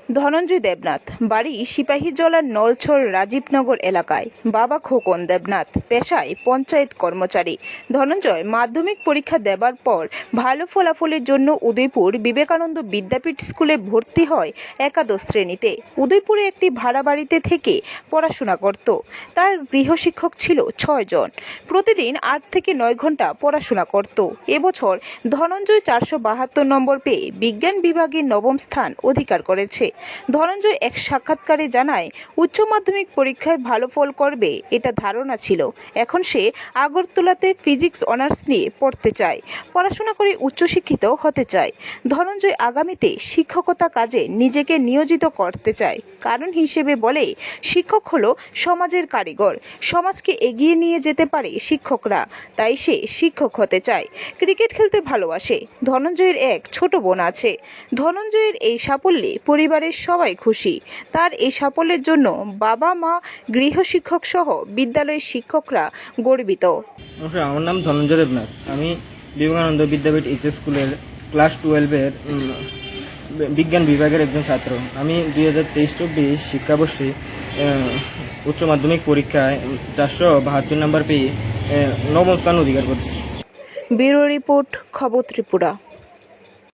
ধনঞ্জয় দেবনাথ, বাড়ি সিপাহীজলার নলছড় রাজীবনগর এলাকায়। বাবা খোকন দেবনাথ, পেশায় পঞ্চায়েত কর্মচারী। ধনঞ্জয় মাধ্যমিক পরীক্ষা দেবার পর ভালো ফলাফলের জন্য উদয়পুর বিবেকানন্দ বিদ্যাপীঠ স্কুলে ভর্তি হয় একাদশ শ্রেণীতে। উদয়পুরে একটি ভাড়া বাড়িতে থেকে পড়াশোনা করত। তার গৃহশিক্ষক ছিল 6 জন। প্রতিদিন 8 থেকে 9 ঘন্টা পড়াশোনা করত। এবছর ধনঞ্জয় 472 নম্বর পেয়ে বিজ্ঞান বিভাগে নবম স্থান অধিকার করেছে। ধনঞ্জয় এক সাক্ষাৎকারে জানায়, উচ্চ মাধ্যমিক পরীক্ষায় ভালো ফল করবে এটা ধারণা ছিল। এখন সে আগরতলাতে ফিজিক্স অনার্স নিয়ে পড়তে চায়, পড়াশোনা করে উচ্চশিক্ষিত হতে চায়। ধনঞ্জয় আগামীতে শিক্ষকতা কাজে নিজেকে নিয়োজিত করতে চায়। কারণ হিসেবে বলে, শিক্ষক হলো সমাজের কারিগর, সমাজকে এগিয়ে নিয়ে যেতে পারে শিক্ষকরা, তাই সে শিক্ষক হতে চায়। ক্রিকেট খেলতে ভালোবাসে। ধনঞ্জয়ের এক ছোট বোন আছে। ধনঞ্জয়ের এই সাফল্যে পরিবারের সবাই খুশি। তার এই সাফল্যের জন্য বাবা মা, গৃহশিক্ষক সহ বিদ্যালয়ের শিক্ষকরা গর্বিত। আমার নাম ধনঞ্জয় দেবনাথ। আমি বিবেকানন্দ বিদ্যাপীঠ এইচএস স্কুলের ক্লাস 12-এর বিজ্ঞান বিভাগের একজন ছাত্র। আমি 2023-24 শিক্ষাবর্ষে উচ্চ মাধ্যমিক পরীক্ষায় 472 নম্বর পেয়ে নবম স্থান অধিকার করেছি। ব্যুরো রিপোর্ট, খবর ত্রিপুরা।